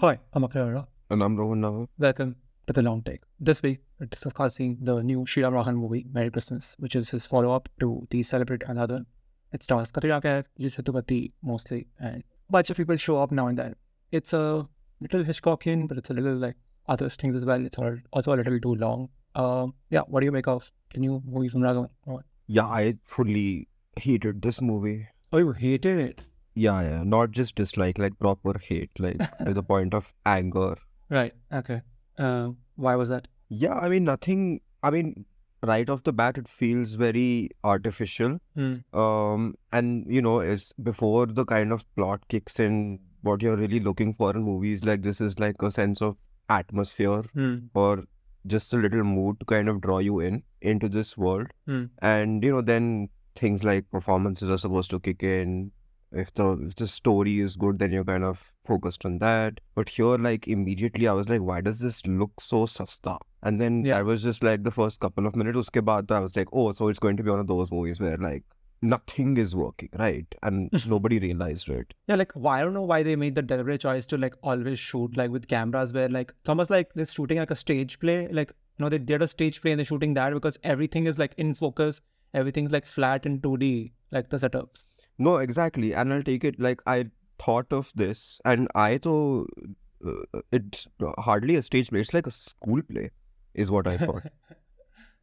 Hi, I'm Akira. And I'm Rohan now. Welcome to The Long Take. This week, we're discussing the new Sriram Raghavan movie, Merry Christmas, which is his follow-up to the celebrate Andhadhun. It stars Katrina Kaif, Sethupathi mostly, and a bunch of people show up now and then. It's a little Hitchcockian, but it's a little like other things as well. It's also a little too long. What do you make of the new movie from Raghavan? Yeah, I fully hated this movie. Oh, you hated it? Yeah, not just dislike, like proper hate, like to the point of anger. Right, okay. Why was that? Yeah, right off the bat, it feels very artificial. And it's before the kind of plot kicks in, what you're really looking for in movies like this is like a sense of atmosphere or just a little mood to kind of draw you into this world. And then things like performances are supposed to kick in. If the story is good, then you're kind of focused on that. But here, like immediately, I was like, why does this look so sasta? And then that was just like the first couple of minutes. Uske baad, I was like, oh, so it's going to be one of those movies where like nothing is working, right? And nobody realized it. Yeah, like I don't know why they made the deliberate choice to like always shoot like with cameras where like it's almost like they're shooting like a stage play. Like they did a stage play and they're shooting that because everything is like in focus, everything's like flat in 2D, like the setups. No, exactly. And I'll take it like I thought of this, and I thought it's hardly a stage play. It's like a school play, is what I thought.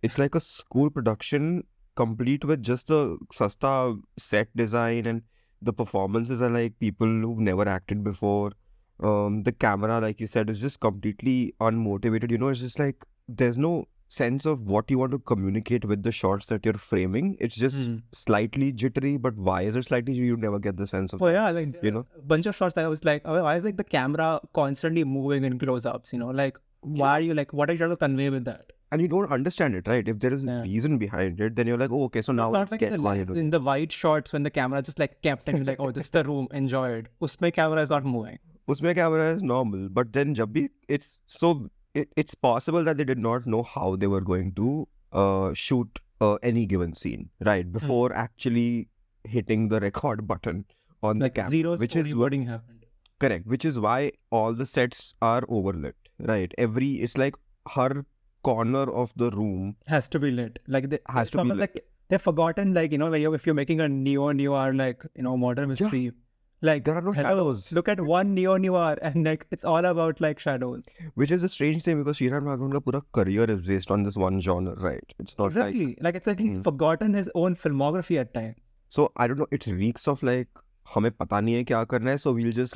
It's like a school production complete with just the sasta set design, and the performances are like people who've never acted before. The camera, like you said, is just completely unmotivated. It's just like there's no sense of what you want to communicate with the shots that you're framing. It's just slightly jittery, but why is it slightly jittery? You never get the sense of like a bunch of shots that I was like, oh, why is like the camera constantly moving in close-ups? Like why are you like, what are you trying to convey with that? And you don't understand it, right? If there is a reason behind it, then you're like, oh, okay, so now it's not like in the wide shots when the camera just like kept and you're like, oh, this is the room, enjoy it. Usme camera is not moving. Usme camera is normal, but then jab bhi, it's possible that they did not know how they were going to shoot any given scene, right? Before actually hitting the record button on like the camera. Zeros which is what happened. Correct, which is why all the sets are overlit, right? It's like her corner of the room has to be lit. Like they has to be lit. Like they've forgotten, like, if you're making a neo-noir, like, modern mystery, like there are no shadows. Look at one neo-noir and like it's all about like shadows. Which is a strange thing because Sriram Raghavan's pura career is based on this one genre, right? It's not exactly like it's like he's forgotten his own filmography at times. So I don't know, it reeks of like हमें पता नहीं है क्या करना है, so we'll just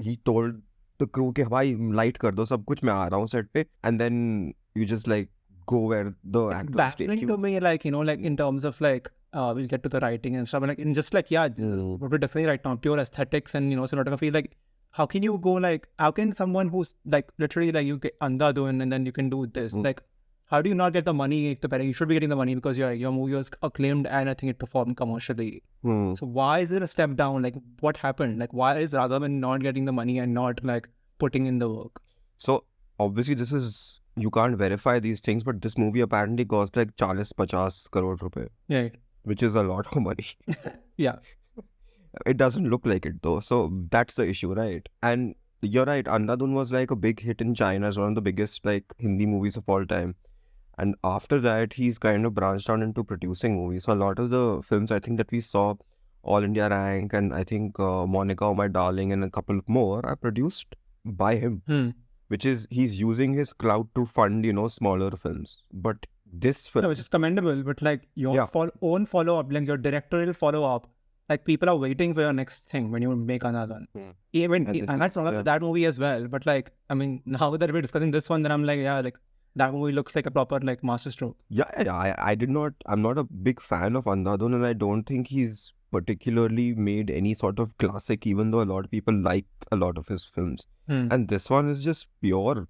he told the crew कि भाई light कर दो सब कुछ, मैं आ रहा हूँ set पे, and then you just like go where the actors take you. To me, like, like in terms of like we'll get to the writing and stuff, and like in just like what we're discussing right now, pure aesthetics and cinematography, like how can you go like, how can someone who's like literally like you get Andhadhun and then you can do this, like how do you not get the money? You should be getting the money because your movie was acclaimed and I think it performed commercially. So why is it a step down? Like what happened? Like why is Raghavan not getting the money and not like putting in the work? So obviously you can't verify these things, but this movie apparently cost like 40-50 crore rupees. Yeah. Which is a lot of money. Yeah. It doesn't look like it though. So that's the issue, right? And you're right, Andhadhun was like a big hit in China. It's one of the biggest like Hindi movies of all time. And after that, he's kind of branched out into producing movies. So a lot of the films I think that we saw, All India Rank and I think Monica, Oh My Darling and a couple more are produced by him. Which is, he's using his clout to fund, smaller films. But this film... which is commendable, but like your own follow-up, like your directorial follow-up, like people are waiting for your next thing when you make another one. And that's that movie as well. But like, I mean, now that we're discussing this one, then I'm like, yeah, like that movie looks like a proper like masterstroke. I'm not a big fan of Andhadhun, and I don't think he's particularly made any sort of classic, even though a lot of people like a lot of his films. And this one is just pure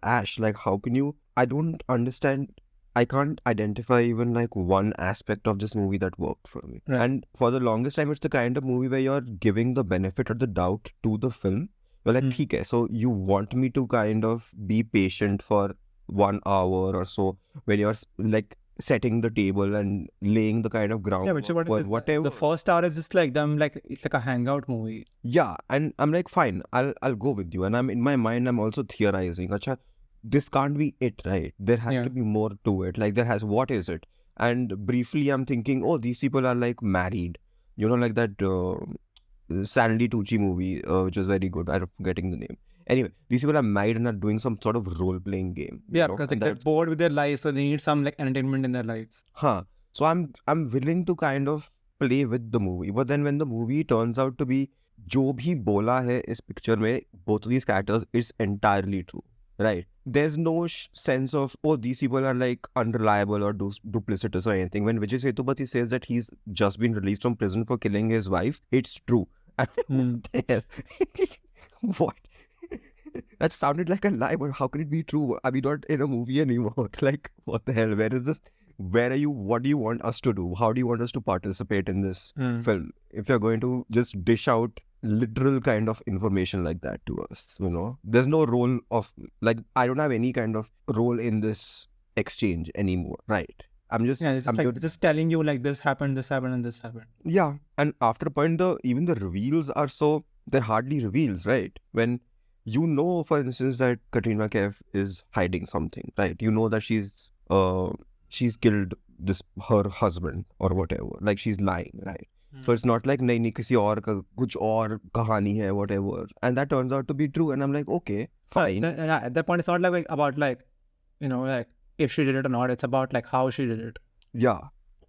trash. Like, how can you... I don't understand. I can't identify even like one aspect of this movie that worked for me. Right. And for the longest time, it's the kind of movie where you're giving the benefit of the doubt to the film. You're like, okay, so you want me to kind of be patient for 1 hour or so when you're like setting the table and laying the kind of Yeah, groundwork which is what for it is. whatever. The first hour is just like them, like it's like a hangout movie. Yeah, and I'm like, fine, I'll go with you. And I'm in my mind, I'm also theorizing. Acha, this can't be it, right? There has Yeah. to be more to it. Like what is it? And briefly, I'm thinking, oh, these people are like married. You know, like that Sandy Tucci movie, which was very good. I'm forgetting the name. Anyway, these people are married and are doing some sort of role-playing game. Yeah, know, because and like they're bored with their lives, so they need some like entertainment in their lives. So I'm willing to kind of play with the movie, but then when the movie turns out to be जो भी बोला है इस picture में, both of these characters is entirely true, right? There's no sense of, oh, these people are like unreliable or duplicitous or anything. When Vijay Sethupathi says that he's just been released from prison for killing his wife, it's true. What the hell? What? That sounded like a lie, but how can it be true? Are we not in a movie anymore? Like, what the hell? Where is this? Where are you? What do you want us to do? How do you want us to participate in this film? If you're going to just dish out literal kind of information like that to us, you know, there's no role of, like, I don't have any kind of role in this exchange anymore, right? I'm just, Yeah, it's I'm like just telling you like this happened, and this happened. Yeah, and after a point, even the reveals are so, they're hardly reveals, right? When you know, for instance, that Katrina Kaif is hiding something, right? You know that she's killed her husband or whatever, like she's lying, right? So it's not like nahi kisi aur ka kuch aur kahani hai, whatever, and that turns out to be true, and I'm like, okay, fine. At that point, it's not like about like, you know, like if she did it or not. It's about like how she did it. Yeah,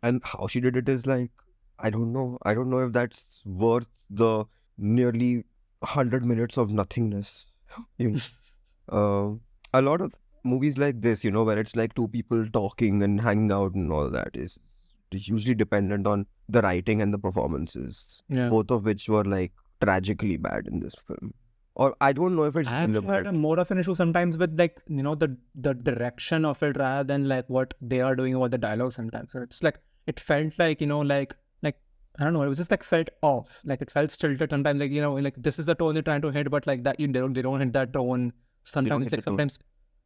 and how she did it is like, I don't know if that's worth the nearly 100 minutes of nothingness. You know, a lot of movies like this, you know, where it's like two people talking and hanging out and all that, is hugely dependent on the writing and the performances. Yeah. Both of which were like tragically bad in this film. Or I don't know if it's I had more of an issue sometimes with like, you know, the direction of it rather than like what they are doing about the dialogue sometimes. So it's like, it felt like, you know, like I don't know, it was just like felt off. Like it felt stilted sometimes, like, you know, like this is the tone they're trying to hit, but like that they don't hit that tone. Sometimes like sometimes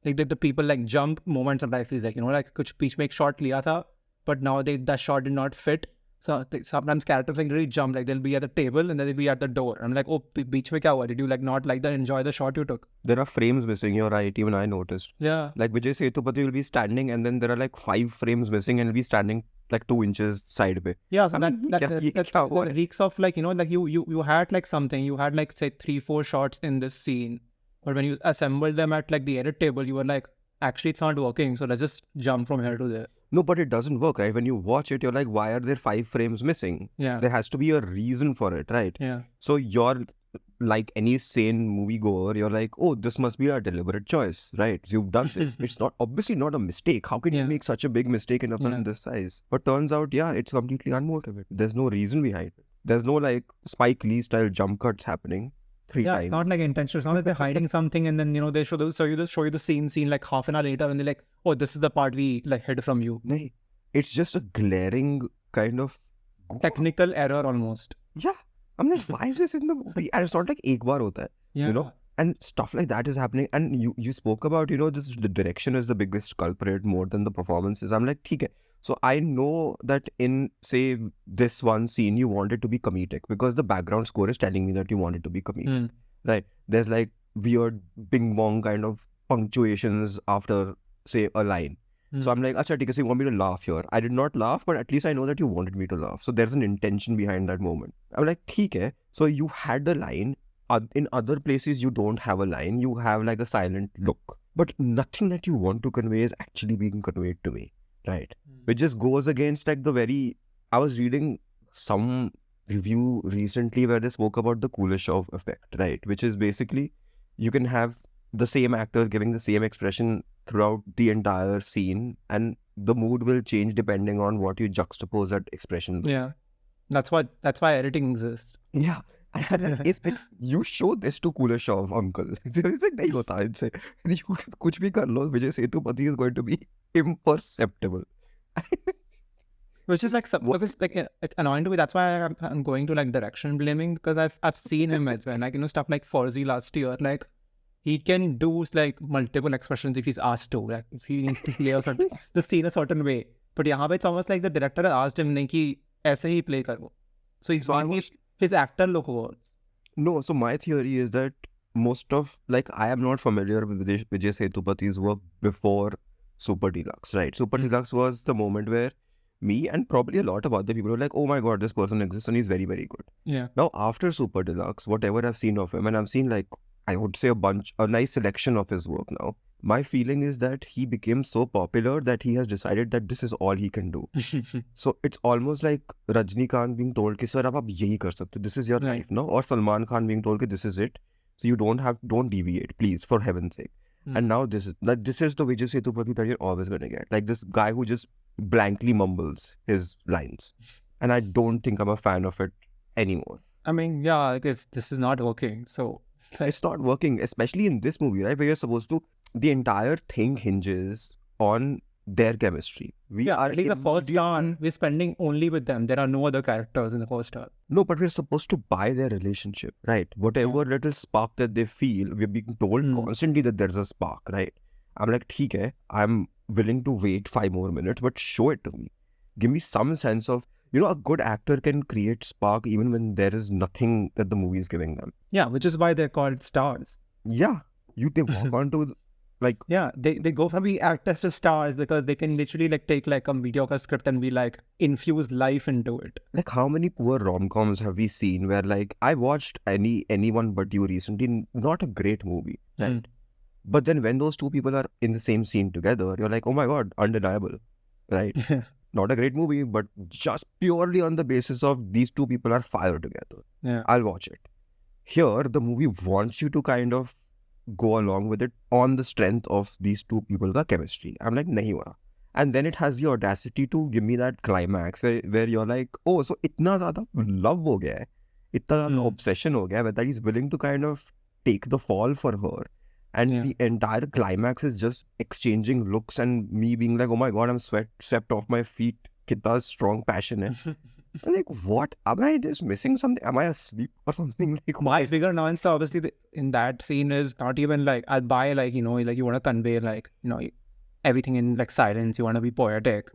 like the people like jump moments sometimes feels like, you know, like kuch beech mein ek shot liya tha, but now that shot did not fit. So sometimes characters like really jump, like they'll be at the table and then they'll be at the door. I'm like, oh, beech mein kya hua? Did you like not like enjoy the shot you took? There are frames missing, you're right, even I noticed. Yeah. Like Vijay Sethupathi will be standing and then there are like 5 frames missing and he'll be standing like 2 inches side pe. Yeah, so that reeks of like, you know, like you had like something, you had like say 3-4 shots in this scene, but when you assembled them at like the edit table, you were like, actually it's not working, so let's just jump from here to there. No, but it doesn't work, right? When you watch it, you're like, why are there 5 frames missing? Yeah. There has to be a reason for it, right? Yeah. So you're like any sane moviegoer, you're like, oh, this must be a deliberate choice, right? You've done this. It's not obviously not a mistake. How can you make such a big mistake in a film this size? But turns out, yeah, it's completely unmotivated. There's no reason behind it. There's no like Spike Lee style jump cuts happening 3 times. It's not like intentional. It's not like they're hiding something and then, you know, they show you the same scene like half an hour later and they're like, oh, this is the part we like hid from you. Nahi, it's just a glaring kind of technical error almost. Yeah. I'm like, why is this in the movie? And it's not like ek baar hota hai, you know? And stuff like that is happening. And you spoke about, you know, the direction is the biggest culprit more than the performances. I'm like, theek hai. So I know that in, say, this one scene, you want it to be comedic because the background score is telling me that you want it to be comedic, right? There's like weird bing bong kind of punctuations after, say, a line. So I'm like, acha, so you want me to laugh here? I did not laugh, but at least I know that you wanted me to laugh. So there's an intention behind that moment. I'm like, theek hai. So you had the line. In other places, you don't have a line. You have like a silent look. But nothing that you want to convey is actually being conveyed to me, right? Which just goes against like the very... I was reading some review recently where they spoke about the Kuleshov effect, right? Which is basically, you can have the same actor giving the same expression throughout the entire scene and the mood will change depending on what you juxtapose that expression with. Yeah. That's why editing exists. Yeah. You show this to Kuleshov, uncle. It's like, nahi hota inse. You kuch bhi kar lo, Vijay Sethupathi is going to be imperceptible. Which is like annoying to me. That's why I'm going to like direction blaming because I've seen him as well. Like, you know, stuff like Forzy last year, like he can do like multiple expressions if he's asked to. Like if he needs to play the scene a certain way, But यहाँ पे it's almost like the director asked him नहीं कि ऐसे ही play करो. So he's making his actor look worse. No, so my theory is that most of, like, I am not familiar with Vijay Sethupath's work before Super Deluxe, right? Super Deluxe was the moment where me and probably a lot of other people were like, oh my god, this person exists and he's very, very good. Yeah. Now, after Super Deluxe, whatever I've seen of him, and I've seen, like, I would say a nice selection of his work now. My feeling is that he became so popular that he has decided that this is all he can do. So it's almost like Rajnikant being told कि sir अब आप यही कर सकते, this is your life, no? Or Salman Khan being told कि this is it, so you don't deviate, please, for heaven's sake. And now this is the Vijay Sethupathi that you're always gonna get, like this guy who just blankly mumbles his lines, and I don't think I'm a fan of it anymore. I mean, yeah, because this is not working. So it's not working, especially in this movie, right? Where you're supposed to, the entire thing hinges on their chemistry. At least the first hour, we're spending only with them. There are no other characters in the first hour. No, but we're supposed to buy their relationship, right? Whatever little spark that they feel, we're being told constantly that there's a spark, right? I'm like, theek hai, I'm willing to wait 5 more minutes, but show it to me. Give me some sense of, a good actor can create spark even when there is nothing that the movie is giving them. Yeah, which is why they're called stars. Yeah, they walk onto, like... Yeah, they go from being actors to stars because they can literally like take like a mediocre script and be like, infuse life into it. Like, how many poor rom-coms have we seen where, like, I watched Anyone But You recently, not a great movie, right? But then when those two people are in the same scene together, you're like, oh my god, undeniable, right? Not a great movie, but just purely on the basis of these two people are fire together. Yeah, I'll watch it. Here, the movie wants you to kind of go along with it on the strength of these two people's chemistry. I'm like, nahi hua. And then it has the audacity to give me that climax where you're like, oh, so itna zyada love ho gaya hai, itna zyada obsession ho gaya hai, that he's willing to kind of take the fall for her. And the entire climax is just exchanging looks and me being like, oh my god, I'm swept off my feet. Kitna strong passion hai. I'm like, what? Am I just missing something? Am I asleep or something? Like, my bigger annoyance, obviously, in that scene is not even like, I'll buy like, like you want to convey like, everything in like silence, you want to be poetic.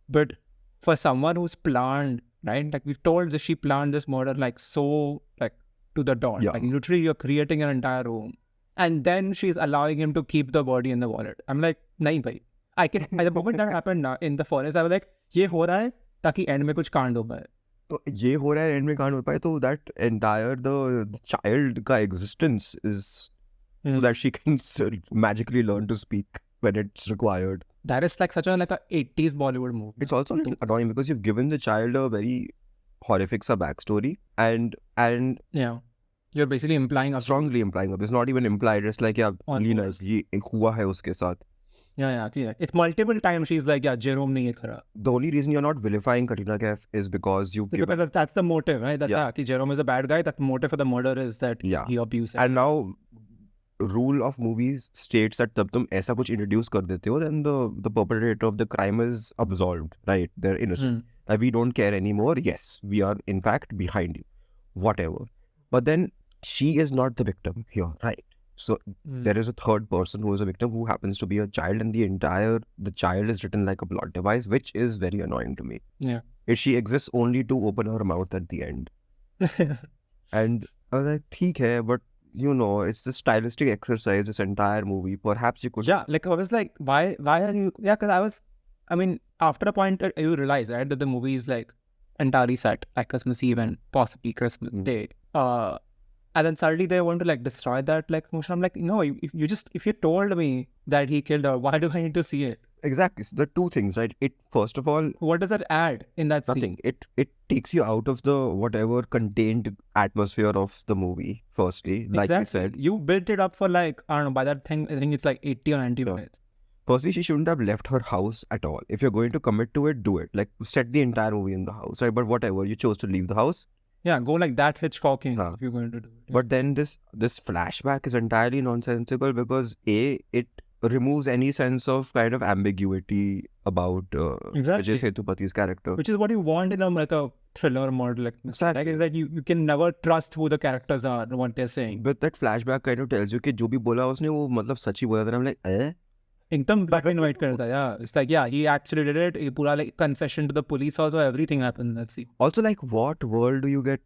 But for someone who's planned, right? Like we've told that she planned this murder like so like to the dawn. Yeah. Like literally you're creating an entire room. And then she's allowing him to keep the body in the wallet. I'm like, nahi bhai. I can, at the moment that happened in the forest, I was like, ye ho raha hai ताकि end में कुछ कांड हो पाए. तो ये हो रहा है end में कांड हो पाए, तो that entire the child का existence is so that she can magically learn to speak when it's required. That is like such a 80s Bollywood movie. It's also a little annoying because you've given the child a very horrific backstory and yeah, you're basically implying strongly implying it's not even implied. It's like, yeah, Leena, ये हुआ है उसके साथ. Yeah. It's multiple times she's like, yeah, Jerome nahi hai khara. The only reason you're not vilifying Katrina Kaif is because because that's the motive, right? That Jerome is a bad guy. That the motive for the murder is that he abused her. And now, rule of movies states that जब तुम ऐसा कुछ introduce कर देते हो, then the perpetrator of the crime is absolved, right? They're innocent. Like, we don't care anymore. Yes, we are in fact behind you. Whatever. But then she is not the victim here, right? So there is a third person who is a victim who happens to be a child, and the child is written like a plot device, which is very annoying to me. Yeah. She exists only to open her mouth at the end. And I was like, theek hai, but it's the stylistic exercise, this entire movie. Perhaps you could... Yeah, like I was like, why are you... Yeah, because after a point, you realize, right, that the movie is like entirely set at Christmas Eve and possibly Christmas Day. And then suddenly they want to like destroy that like emotion. I'm like, no, if you told me that he killed her, why do I need to see it? Exactly. So the two things, right? It, first of all, what does that add in that nothing. scene? It takes you out of the whatever contained atmosphere of the movie. Firstly, like you said, you built it up for like, I don't know, by that thing I think it's like 80 or 90 minutes. Firstly, she shouldn't have left her house at all. If you're going to commit to it, do it. Like, set the entire movie in the house, right? But whatever, you chose to leave the house. Yeah, go like that Hitchcocking if you're going to do it. Yeah. But then this flashback is entirely nonsensical because it removes any sense of kind of ambiguity about Vijay Sethupath's character. Which is what you want in a thriller model like this. Exactly. Like, is that you can never trust who the characters are and what they're saying. But that flashback kind of tells you कि जो भी बोला उसने वो मतलब सच ही बोला था. I'm like, एकदम black and white करता है. Yeah, it's like yeah, he actually did it. ये पूरा like confession to the police also, everything happened in that scene. Also, like, what world do you get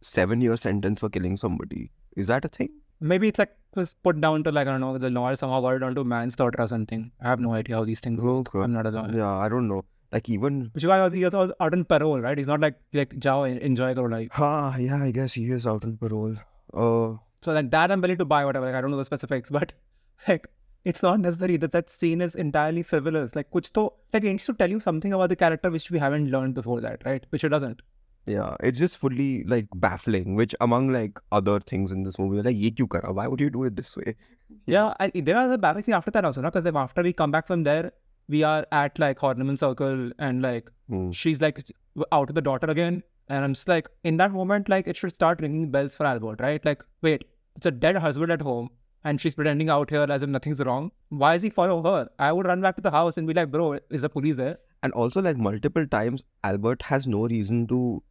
7-year sentence for killing somebody? Is that a thing? Maybe it's like was put down to like I don't know, the lawyer somehow got it down to manslaughter or something. I have no idea how these things work. Okay. I'm not a lawyer. Yeah, I don't know. Like even Which is why he was out on parole, right? He's not like jao enjoy karo life. yeah, I guess he is out on parole. So like that I'm willing to buy whatever. Like, I don't know the specifics, but like it's not necessary that scene is entirely frivolous. Like kuch to like it needs to tell you something about the character which we haven't learned before that, right? Which it doesn't. Yeah, it's just fully like baffling. Which among like other things in this movie, like ye kyun kara? Why would you do it this way? Yeah, there are the embarrassing after that also, because then after we come back from there, we are at like Horniman Circle and like she's like out with the daughter again. And I'm just like, in that moment, like it should start ringing bells for Albert, right? Like, wait, it's a dead husband at home and she's pretending out here as if nothing's wrong. Why is he follow her? I would run back to the house and be like, bro, is the police there? And also like multiple times, Albert has no reason to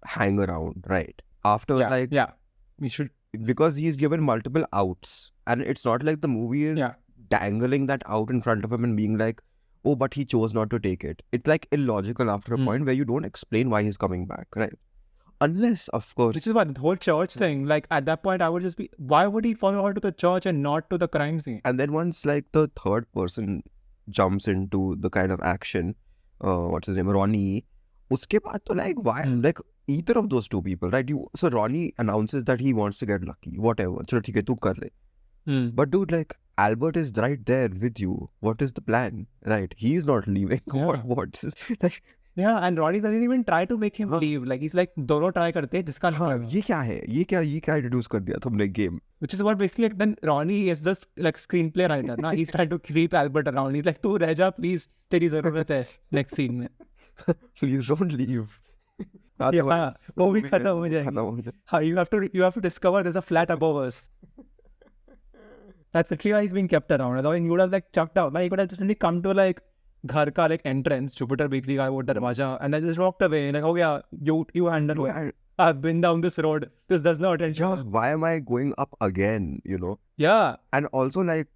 hang around, right? After we should, because he's given multiple outs. And it's not like the movie is dangling that out in front of him and being like, oh, but he chose not to take it. It's like illogical after a point where you don't explain why he's coming back, right? Unless, of course. Which is why the whole church thing, like at that point, I would just be, why would he follow her to the church and not to the crime scene? And then once like the third person jumps into the kind of action, what's his name, Ronnie, uske baad to like, why, like either of those two people, right? So Ronnie announces that he wants to get lucky, whatever. Chalo, theek hai, tu kar le. But dude, like, Albert is right there with you. What is the plan? Right? He's not leaving. Yeah. What's this? Like, yeah, and Ronnie doesn't even try to make him leave. Like he's like, दोनों try करते हैं जिसका ये क्या है? ये क्या introduce कर दिया तुमने game? Which is what basically like, then Ronnie is the like screenplay writer. ना he's trying to creep Albert around. He's like, तू रह जा please, तेरी जरूरत है next scene में. Please don't leave. Yeah, वो भी खत्म हो जाएगी. हाँ, you have to discover there's a flat above us. That's actually why he's being kept around. Otherwise, you would have like chucked out. Like, he could have just simply come to like घर का like entrance, Jupiter Bakery का वो दरवाजा, and then just walked away. Like, oh yeah, you handle it. I've been down this road. This does not attention. Yeah, why am I going up again? You know? Yeah. And also like,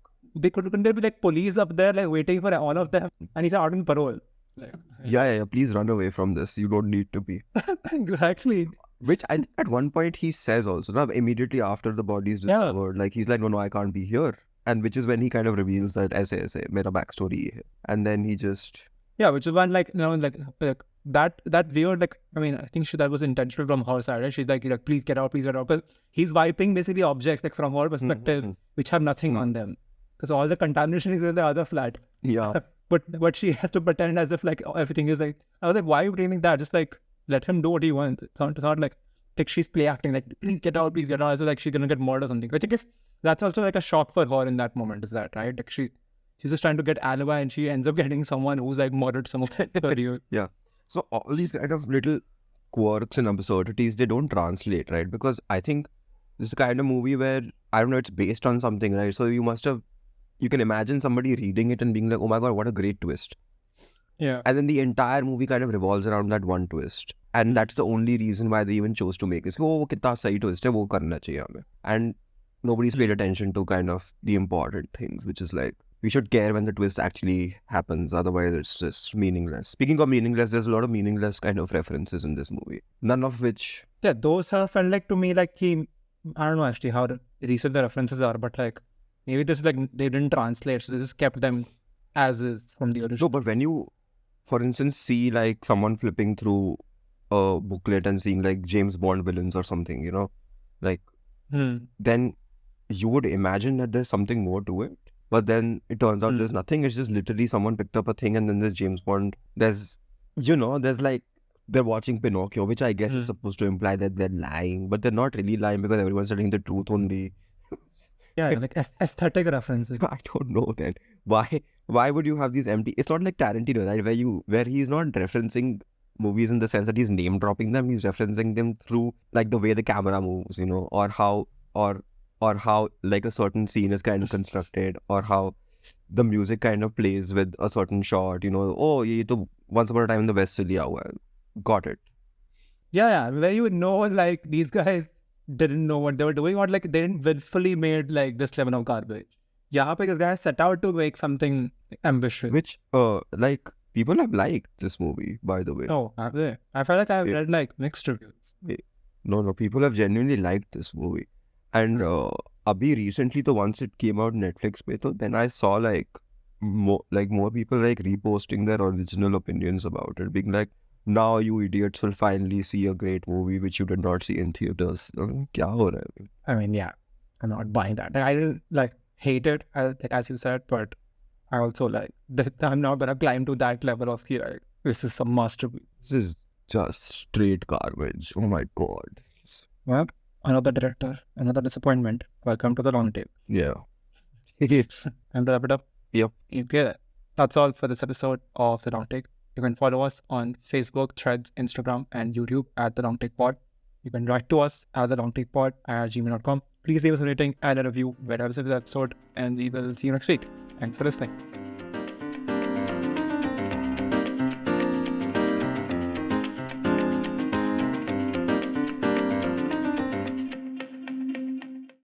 couldn't there be like police up there like waiting for all of them? And he's out on parole. Like, yeah. Please run away from this. You don't need to be. Exactly. Which I think at one point he says also, now immediately after the body is discovered, like he's like, no, I can't be here. And which is when he kind of reveals that ऐसे मेरा backstory है. And then he just... Yeah, which is when like, you know, like that weird, like, I mean, I think that was intentional from her side, right? She's like, please get out. Because he's wiping basically objects like from her perspective, which have nothing on them. Because all the contamination is in the other flat. Yeah. But she has to pretend as if like everything is like, I was like, why are you pretending that? Just like, let him do what he wants. It's not like she's play acting like, please get out. So like she's gonna get murdered or something. Which I guess that's also like a shock for her in that moment, is that right? Like she's just trying to get alibi and she ends up getting someone who's like murdered someone for you. Yeah. So all these kind of little quirks and absurdities, they don't translate, right? Because I think this is the kind of movie where, I don't know, it's based on something, right? So you can imagine somebody reading it and being like, oh my God, what a great twist. Yeah. And then the entire movie kind of revolves around that one twist. And that's the only reason why they even chose to make it. Oh, wo kitna sahi twist hai, wo karna chahiye hame. And nobody's paid attention to kind of the important things, which is like, we should care when the twist actually happens. Otherwise, it's just meaningless. Speaking of meaningless, there's a lot of meaningless kind of references in this movie. None of which... Yeah, those have felt like to me like I don't know actually how recent the references are, but like maybe this is like they didn't translate, so they just kept them as is from the original. No, but when you, for instance, see like someone flipping through a booklet and seeing like James Bond villains or something, you know, like then you would imagine that there's something more to it. But then it turns out there's nothing. It's just literally someone picked up a thing and then there's James Bond. There's like, they're watching Pinocchio, which I guess is supposed to imply that they're lying, but they're not really lying because everyone's telling the truth only. Yeah, like aesthetic references. I don't know then. Why would you have these empty... It's not like Tarantino, right? Where he's not referencing movies in the sense that he's name dropping them. He's referencing them through like the way the camera moves, you know, or how like a certain scene is kind of constructed, or how the music kind of plays with a certain shot, you know. Oh, ye to Once Upon a Time in the West se liya hua hai. Got it. Yeah, where you know like these guys didn't know what they were doing, or like they didn't willfully made like this level of garbage. Yeah, because guys set out to make something ambitious. Which, like, people have liked this movie, by the way. Oh, have they? I feel like I've Yeah. read like mixed reviews. No, people have genuinely liked this movie. And abhi recently, the once it came out Netflix pe, to then I saw like more people like reposting their original opinions about it, being like, now you idiots will finally see a great movie which you did not see in theaters. Kya ho raha hai? I mean, yeah, I'm not buying that. Like, I didn't like hate it, as you said, but I also like that I'm not gonna climb to that level of like this is some masterpiece. This is just straight garbage. Oh my god. Well, another director, another disappointment. Welcome to the long tape. Yeah. And to wrap it up. Yep. Okay, that's all for this episode of The Long Take. You can follow us on Facebook, Threads, Instagram, and YouTube at The Long Take Pod. You can write to us at thelongtakepod@gmail.com. Please leave us a rating and a review wherever this episode, and we will see you next week. Thanks for listening.